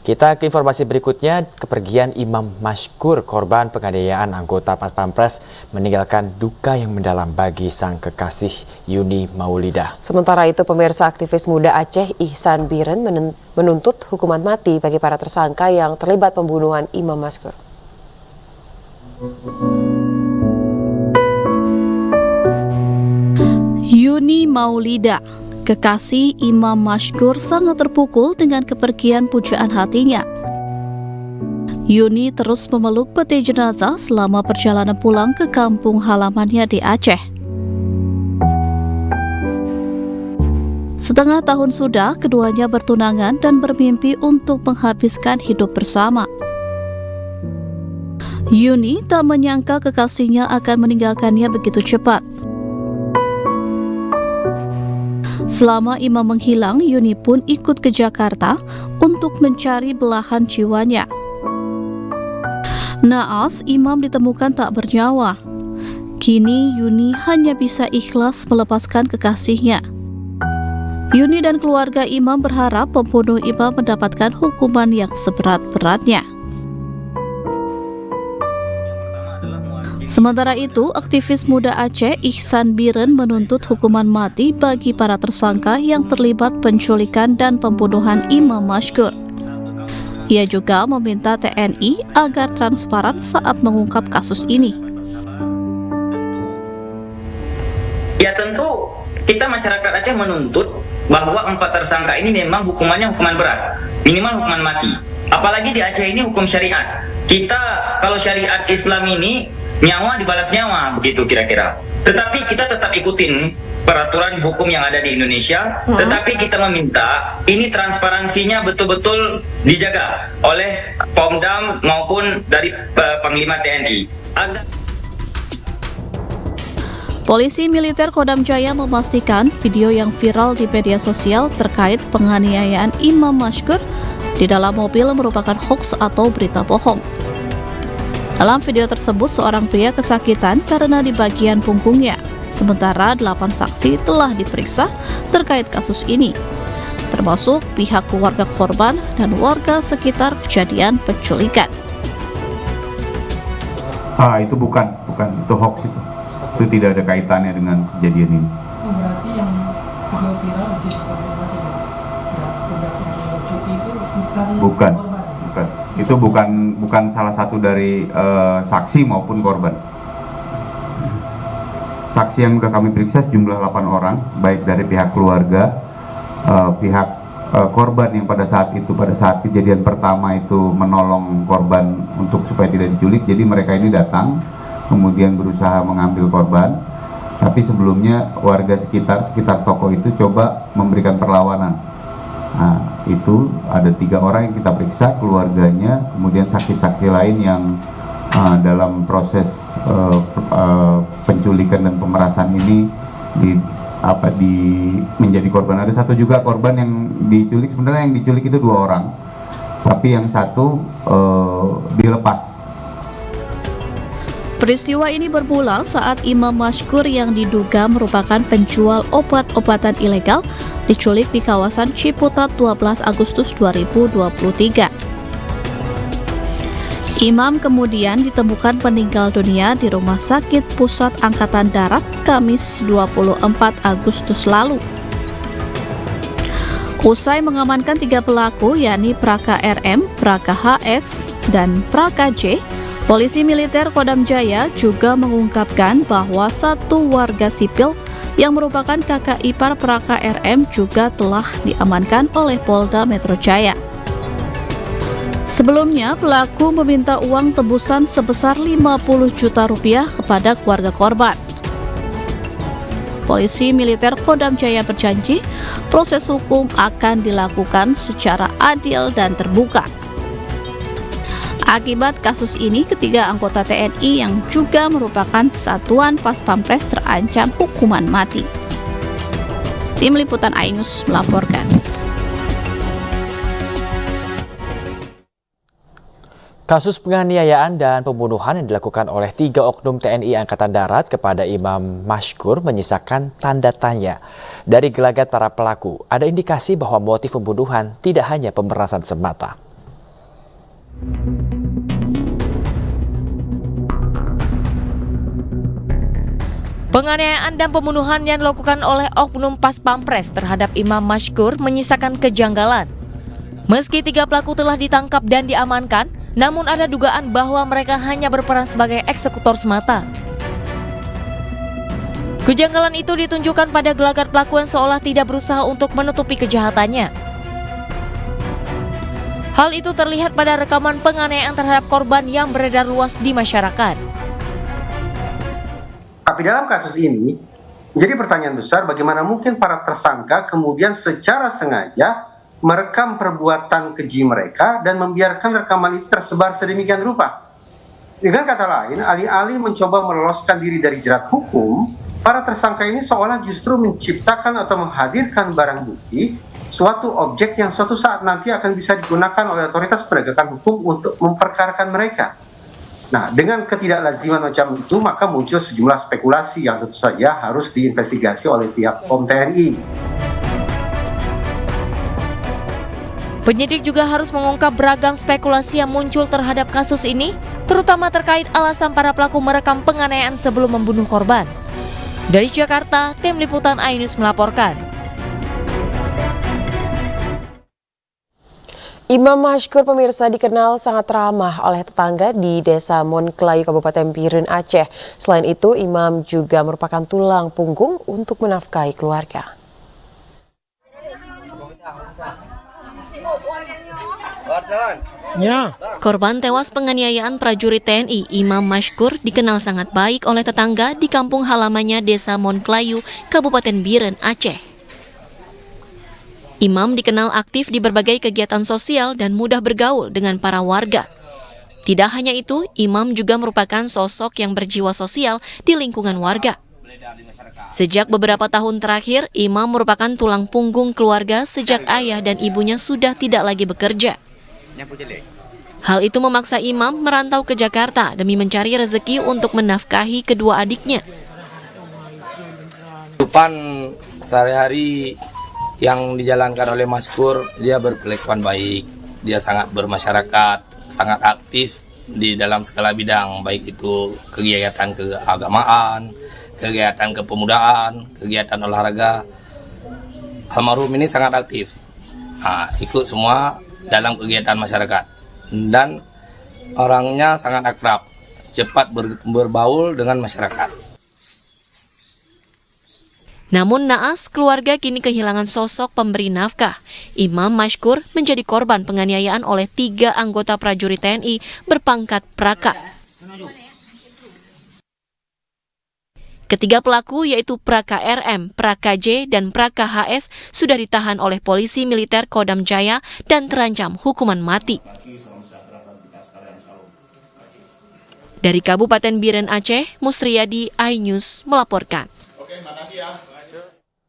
Kita ke informasi berikutnya, kepergian Imam Mashkur, korban penganiayaan anggota Pas Pampres, meninggalkan duka yang mendalam bagi sang kekasih Yuni Maulidah. Sementara itu, pemirsa, aktivis muda Aceh Ihsan Biren menuntut hukuman mati bagi para tersangka yang terlibat pembunuhan Imam Mashkur. Yuni Maulidah, kekasih Imam Mashkur, sangat terpukul dengan kepergian pujaan hatinya. Yuni terus memeluk peti jenazah selama perjalanan pulang ke kampung halamannya di Aceh. Setengah tahun sudah keduanya bertunangan dan bermimpi untuk menghabiskan hidup bersama. Yuni tak menyangka kekasihnya akan meninggalkannya begitu cepat. Selama Imam menghilang, Yuni pun ikut ke Jakarta untuk mencari belahan jiwanya. Naas, Imam ditemukan tak bernyawa. Kini Yuni hanya bisa ikhlas melepaskan kekasihnya. Yuni dan keluarga Imam berharap pembunuh Imam mendapatkan hukuman yang seberat-beratnya. Sementara itu, aktivis muda Aceh Ihsan Biren menuntut hukuman mati bagi para tersangka yang terlibat penculikan dan pembunuhan Imam Mashkur. Ia juga meminta TNI agar transparan saat mengungkap kasus ini. Ya tentu kita masyarakat Aceh menuntut bahwa 4 tersangka ini memang hukumannya hukuman berat, minimal hukuman mati. Apalagi di Aceh ini hukum syariat. Kita kalau syariat Islam ini nyawa dibalas nyawa, begitu kira-kira. Tetapi kita tetap ikutin peraturan hukum yang ada di Indonesia, tetapi kita meminta ini transparansinya betul-betul dijaga oleh Pomdam maupun dari Panglima TNI. Polisi militer Kodam Jaya memastikan video yang viral di media sosial terkait penganiayaan Imam Mashkur di dalam mobil merupakan hoaks atau berita bohong. Dalam video tersebut, seorang pria kesakitan karena di bagian punggungnya, sementara 8 saksi telah diperiksa terkait kasus ini, termasuk pihak keluarga korban dan warga sekitar kejadian penculikan. Itu bukan itu hoax itu. Itu tidak ada kaitannya dengan kejadian ini. Berarti yang video viral dikonfirmasi itu bukan. Itu bukan salah satu dari saksi maupun korban. Saksi yang sudah kami periksa jumlah 8 orang, baik dari pihak keluarga, pihak korban yang pada saat kejadian pertama itu menolong korban untuk supaya tidak diculik. Jadi mereka ini datang, kemudian berusaha mengambil korban. Tapi sebelumnya warga sekitar toko itu coba memberikan perlawanan. Nah, itu ada 3 orang yang kita periksa, keluarganya, kemudian saksi-saksi lain yang dalam proses penculikan dan pemerasan ini menjadi korban. Ada satu juga korban yang diculik, sebenarnya yang diculik itu 2 orang, tapi yang satu dilepas. Peristiwa ini bermula saat Imam Mashkur yang diduga merupakan penjual obat-obatan ilegal diculik di kawasan Ciputat 12 Agustus 2023. Imam kemudian ditemukan meninggal dunia di Rumah Sakit Pusat Angkatan Darat Kamis 24 Agustus lalu. Usai mengamankan 3 pelaku, yakni Praka RM, Praka HS, dan Praka J, polisi militer Kodam Jaya juga mengungkapkan bahwa 1 warga sipil yang merupakan kakak ipar Praka RM juga telah diamankan oleh Polda Metro Jaya. Sebelumnya, pelaku meminta uang tebusan sebesar 50 juta rupiah kepada keluarga korban. Polisi militer Kodam Jaya berjanji proses hukum akan dilakukan secara adil dan terbuka. Akibat kasus ini, ketiga anggota TNI yang juga merupakan satuan Pas Pampres terancam hukuman mati. Tim Liputan Ainus melaporkan. Kasus penganiayaan dan pembunuhan yang dilakukan oleh 3 oknum TNI Angkatan Darat kepada Imam Mashkur menyisakan tanda tanya. Dari gelagat para pelaku, ada indikasi bahwa motif pembunuhan tidak hanya pemerasan semata. Penganiayaan dan pembunuhan yang dilakukan oleh oknum Pas Pampres terhadap Imam Mashkur menyisakan kejanggalan. Meski 3 pelaku telah ditangkap dan diamankan, namun ada dugaan bahwa mereka hanya berperan sebagai eksekutor semata. Kejanggalan itu ditunjukkan pada gelagat pelaku yang seolah tidak berusaha untuk menutupi kejahatannya. Hal itu terlihat pada rekaman penganiayaan terhadap korban yang beredar luas di masyarakat. Tapi dalam kasus ini, menjadi pertanyaan besar bagaimana mungkin para tersangka kemudian secara sengaja merekam perbuatan keji mereka dan membiarkan rekaman itu tersebar sedemikian rupa. Dengan kata lain, alih-alih mencoba meloloskan diri dari jerat hukum, para tersangka ini seolah justru menciptakan atau menghadirkan barang bukti, suatu objek yang suatu saat nanti akan bisa digunakan oleh otoritas penegakan hukum untuk memperkarakan mereka. Nah, dengan ketidaklaziman macam itu, maka muncul sejumlah spekulasi yang tentu saja harus diinvestigasi oleh pihak POM TNI. Penyidik juga harus mengungkap beragam spekulasi yang muncul terhadap kasus ini, terutama terkait alasan para pelaku merekam penganiayaan sebelum membunuh korban. Dari Jakarta, Tim Liputan iNews melaporkan. Imam Mashkur pemirsa dikenal sangat ramah oleh tetangga di Desa Monklayu, Kabupaten Biren, Aceh. Selain itu, Imam juga merupakan tulang punggung untuk menafkahi keluarga. Korban tewas penganiayaan prajurit TNI, Imam Mashkur, dikenal sangat baik oleh tetangga di kampung halamannya Desa Monklayu, Kabupaten Biren, Aceh. Imam dikenal aktif di berbagai kegiatan sosial dan mudah bergaul dengan para warga. Tidak hanya itu, Imam juga merupakan sosok yang berjiwa sosial di lingkungan warga. Sejak beberapa tahun terakhir, Imam merupakan tulang punggung keluarga sejak ayah dan ibunya sudah tidak lagi bekerja. Hal itu memaksa Imam merantau ke Jakarta demi mencari rezeki untuk menafkahi kedua adiknya. Kehidupan sehari-hari yang dijalankan oleh Mashkur, dia berkelakuan baik, dia sangat bermasyarakat, sangat aktif di dalam segala bidang, baik itu kegiatan keagamaan, kegiatan kepemudaan, kegiatan olahraga. Almarhum ini sangat aktif, ikut semua dalam kegiatan masyarakat, dan orangnya sangat akrab, cepat berbaur dengan masyarakat. Namun naas, keluarga kini kehilangan sosok pemberi nafkah. Imam Mashkur menjadi korban penganiayaan oleh 3 anggota prajurit TNI berpangkat Praka. Ketiga pelaku yaitu Praka RM, Praka J, dan Praka HS sudah ditahan oleh polisi militer Kodam Jaya dan terancam hukuman mati. Dari Kabupaten Biren, Aceh, Musriyadi, iNews melaporkan.